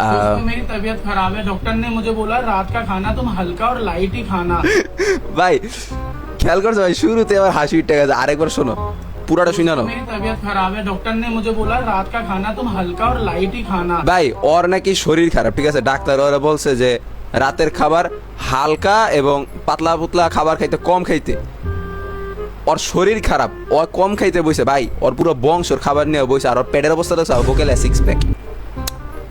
दोस्तों मेरी तबीयत खराब है, डॉक्टर ने मुझे बोला रात का खाना तुम हल्का और लाइट ही खाना। ভাই খেয়াল করছো ভাই, শুরুতে আবার হাসি উঠে গেছে, আরেকবার শোনো পুরাটা শুনে নাও। मेरी तबीयत खराब है, डॉक्टर ने मुझे बोला रात का खाना तुम हल्का और लाइट ही खाना। ভাই ওর নাকি শরীর খারাপ, ঠিক আছে, ডাক্তার ওরা বলছে যে রাতের খাবার হালকা এবং পাতলা পুতলা খাবার খাইতে, কম খাইতে। ওর শরীর খারাপ, ও কম খাইতে বসে ভাই, ওর পুরো বংশর খাবার নিয়ে বসে, আর ওর পেটের অবস্থা দেখছো, বোকেলে 6 প্যাক।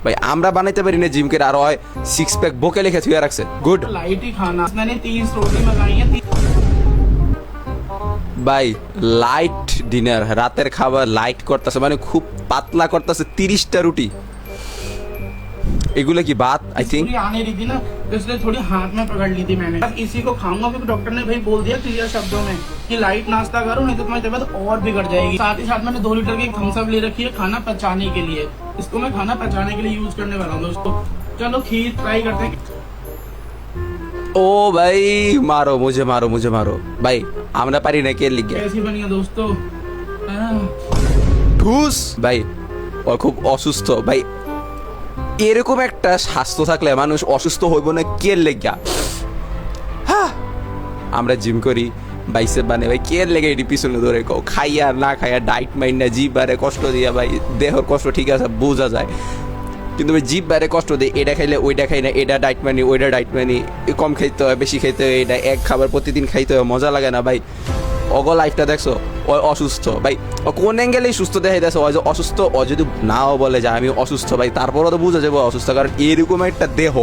ভাই আমরা বানাইতে পারি না জিম করে, আর ওই 6 প্যাক বোকে লিখে থুয়ে রাখছে। গুড। लाइट ही खाना। मैंने 3 रोटी मंगाई है। ভাই লাইট ডিনার, রাতের খাবার লাইট করতেছে, মানে খুব পাতলা করতেছে, 30টা রুটি। এগুলো কি ভাত? आई थिंक पूरी आने रही थी ना, तो इसलिए थोड़ी हाथ में पकड़ ली थी मैंने। बस इसी को खाऊंगा क्योंकि डॉक्टर ने भाई बोल दिया क्लियर शब्दों में कि लाइट नाश्ता करो, नहीं तो तुम्हारी तबीयत और बिगड़ जाएगी। साथ ही साथ मैंने 2 लीटर की थम्स अप ले रखी है खाना पचाने के लिए। इसको मैं खाना पचाने के लिए यूज करने वाला हूँ दोस्तों। चलो खीर ट्राई करते हैं। ও ভাই মারো মুঝে, মারো মুঝে, মারো ভাই, আমরা পারি না, কে লিখে कैसी बनी है दोस्तों? ঠুস। ভাই ও খুব অসুস্থ ভাই, এরকম একটা স্বাস্থ্য থাকলে মানুষ অসুস্থ হইব না কে লেগা? হ্যাঁ আমরা জিম করি, বাইসেপ বানে, ভাই কে লেগে এটি পিছনে ধরে কও, খাইয়া না খাইয়া ডাইট মাইন না, জিভ বারে কষ্ট দিয়া, ভাই দেহর কষ্ট ঠিক আছে বোঝা যায়, কিন্তু ভাই জিভ বারে কষ্ট দেয়, এটা খাইলে ওইটা খাই না, এটা ডাইট মানি ওইটা ডাইট মানি, কম খাইতে হয় বেশি খাইতে হয়, এটা এক খাবার প্রতিদিন খাইতে হয়, মজা লাগে না ভাই। অগ লাইফটা দেখছো, ও অসুস্থ ভাই, ও কোন অ্যাঙ্গেলেই সুস্থ দেখাই দেখছো, ও যে অসুস্থ, ও যদি নাও বলে যে আমি অসুস্থ ভাই, তারপরও তো বুঝা যাবো অসুস্থ, কারণ এরকম একটা দেহ,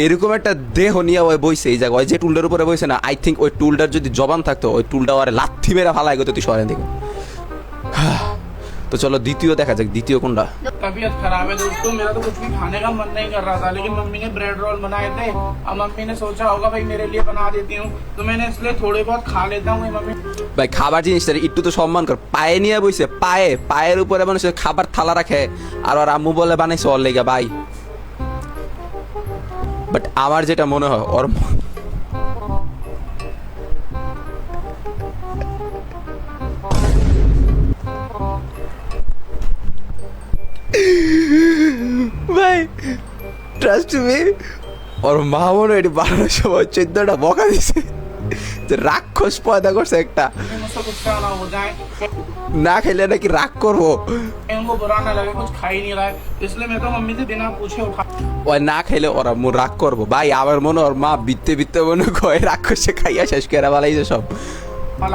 এরকম একটা দেহ নিয়ে ওই বইছে এই জায়গায়, যে টুলটার উপরে বইছে না, আই থিঙ্ক ওই টুলটার যদি জবান থাকতো, ওই টুলটা ওরে লাথি মেরে ফালাই গো তুই সরেন দিকে। তো চলো দ্বিতীয় দেখা যাক, দ্বিতীয় কোনটা। तबीयत खराब है दोस्तों, मेरा तो कुछ भी खाने का मन नहीं कर रहा था, लेकिन मम्मी ने ब्रेड रोल बनाए थे। अब मम्मी ने सोचा होगा भाई मेरे लिए बना देती हूँ, तो मैंने इसलिए थोड़े बहुत खा लेता हूँ। मम्मी ভাই খাবার জিনিসটা একটু তো সম্মান কর, পায়ে নিয়ে বইছে, পায়ে, পায়ের উপরে মানুষের খাবার থালা রাখে, আর ওর আম্মু বলে বানাইছে ওর লেগে ভাই। বাট আমার যেটা মনে হয় ওর ভাই ট্রাস্ট মি, ওর মা মনে হয় এটি বানানোর সময় 14টা বকা দিছে, যে রাক্ষস পয়দা করছে একটা, मुझसे गुस्सा ना हो जाए, না খেলে নাকি রাগ করবো, उनको बुरा ना लगे, कुछ खा ही नहीं रहा है, इसलिए मैं तो मम्मी से बिना पूछे उठा ওই না খাইলে ওরা মো রাগ করবো ভাই। আমার মনে ওর মা বিত্তে বিত্তে মনে কয় রাগ করছে, খাইয়া শেষ করে বালাইছে সব। खा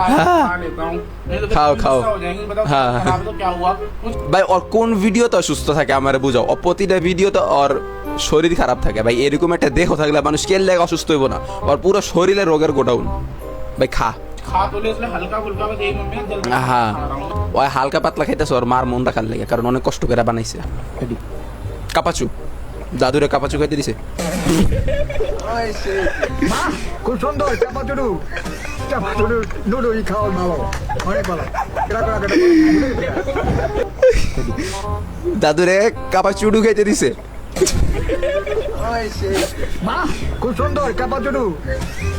लेता हूँ, नहीं तो फिर खाओ, गुस्सा खाओ। हो जाएंगे। बताओ हाँ। खराब है तो क्या हुआ? कुछ ভাই ওর কোন ভিডিও তো সুস্থ থাকে আমার বুঝাও, ও প্রতিটা ভিডিও তো ওর শরীর খারাপ থাকে ভাই। এরকম একটা দেহ থাকলে মানুষ কে লেগে অসুস্থ হইব না, ওর পুরো শরীরে রোগের গোডাউন। ভাই খা, खा तो ले, इसलिए हल्का फुल्का में देख मम्मी ने जल्दी হ্যাঁ खा रहा हूँ। ওই হালকা পাতলা খাইতেছে, ওর মার মন রাখার লেগে, কারণ অনেক কষ্ট করে বানাইছে। কাপাচু, দাদুরে কাপাচু খাইতে দিছে। মা খুব সুন্দর চাপাচুরু, চাপাচুরু নুডুই খাওয়ার ভালো, অনেক ভালো। দাদুরে কাপাচুডু খাইতে দিছে। মা খুব সুন্দর চাপাচুরু,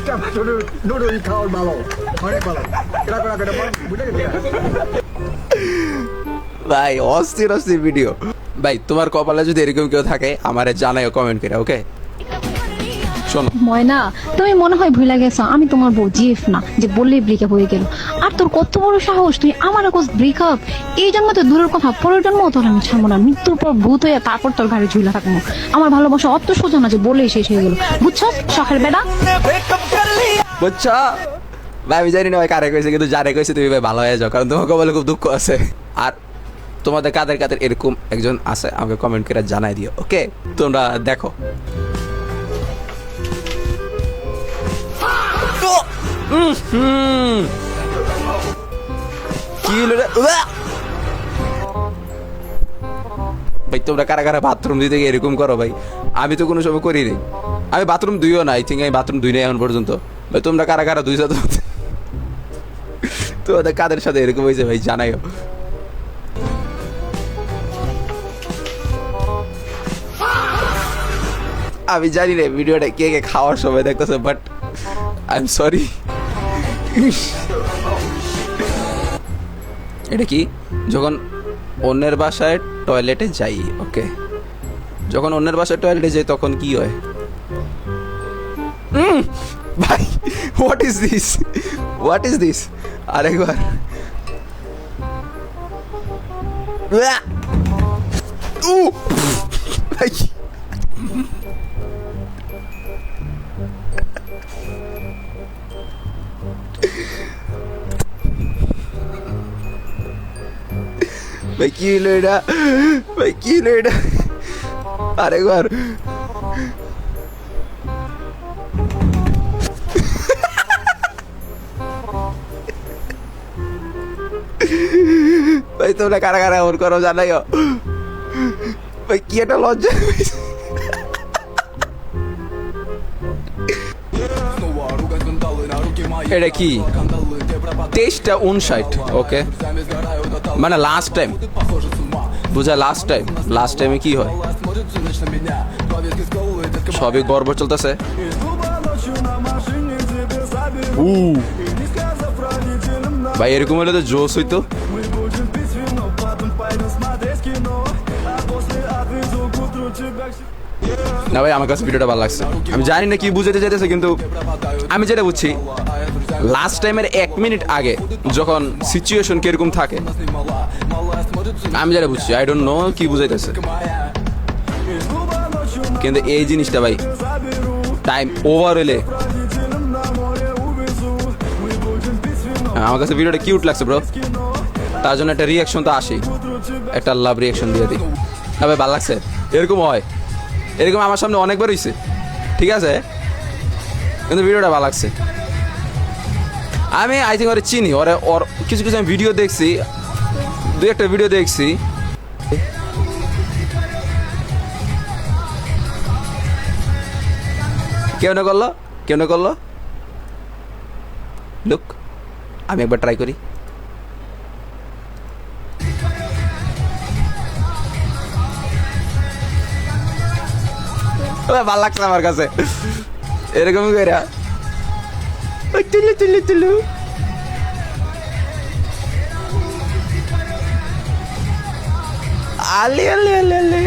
চাপাচুরু নুডুই খাওয়ার ভালো, অনেক ভালো। বুঝে গেছে? ভাই অস্থির অস্থির ভিডিও। ভাই তোমার কপালে যদি এরকম কেউ থাকে আমারে জানাইও কমেন্ট করে, ওকে? শোনো ময়না, তুমি মনে হয় ভুলে গেছো আমি তোমার বউ জিএফ না, যে বললেই ব্রেকআপ হয়ে গেল। আর তোর কত বড় সাহস, তুই আমার কোস ব্রেকআপ? এই জন্ম তো দূরের কথা, পরের জন্ম তোর আমি ছাড়বো না, মৃত্যুর পর ভূত হয়ে তারপর তোর ঘাড়ে ঝুলে থাকবো। আমার ভালোবাসা অত সোজা না যে বলেই শেষ হয়ে গেল, বুঝছো শখের বেড়া? বুঝছো ভাই, আমি জানি না ভাই কারে কইছে, কিন্তু যারে কইছে তুমি ভাই ভালো হয়ে যাও, কারণ তোমার কপালে খুব দুঃখ আছে। আর তোমাদের কাদের কাদের এরকম একজন আছে আমাকে কমেন্ট করে জানাই দিও, ওকে? তোমরা দেখো। কি হলো রে? ভাই তোমরা কারা কারা বাথরুম দিতে গিয়ে এরকম করো ভাই? আমি তো কোনো সময় করি নি, আমি বাথরুম ধুইও না, আই থিঙ্ক আমি বাথরুম ধুই না এখন পর্যন্ত। ভাই তোমরা কারা কারা ধুইছো? তোমাদের কাদের সাথে এরকম হয়েছে ভাই জানাইও। আমি জানি না ভিডিওটা কে কে খাওয়ার সময় দেখতেছে, বাট আই এম সরি। এটা কি? যখন অন্যের বাসায় টয়লেটে যাই, ওকে? যখন অন্যের বাসায় টয়লেটে যাই তখন কি হয়? ভাই হোয়াট ইজ দিস আরেকবার। ভাই ভাই কি হলো এটা? ভাই কি হলো এটা? আরেকবার। ভাই তোমরা কারা কারা এমন করো জানাইও। ভাই কি একটা লজ্জা। এটা কি 23:59? ওকে, মানে লাস্ট টাইম বুঝা। লাস্ট টাইমে কি হয়? সবই গর্ব চলতেছে। ভাই এরকম হলে তো জোশ হইতো। না ভাই আমার কাছে ভিডিওটা ভালো লাগছে। আমি জানি না কি বুঝাতে চাইতেছে, কিন্তু আমি যেটা বুঝছি লাস্ট টাইমের 1 মিনিট আগে যখন সিচুয়েশন কিরকম থাকে, আমি যেটা বুঝছি, আই ডোন্ট নো কি বুঝাইতেছে, কিন্তু এই জিনিসটা ভাই টাইম ওভার হইলে আমার কাছে ভিডিওটা কিউট লাগছে ব্রো। তার জন্য একটা রিয়াকশন তো আসেই, একটা লাভ রিয়াকশন দিয়ে দিই। হ্যাঁ ভাই ভালো লাগছে। এরকম হয়, এরকম আমার সামনে অনেকবার হয়েছে, ঠিক আছে, কিন্তু ভিডিওটা ভালো লাগছে। আমি আই থিঙ্ক ওরে চিনি, ওর কিছু কিছু আমি ভিডিও দেখছি, 2-1টা ভিডিও দেখছি। কেউ না করলো লুক, আমি একবার ট্রাই করি। ভালো লাগছে আমার কাছে এরকমই করে তুলু আলে আলে আলে আলে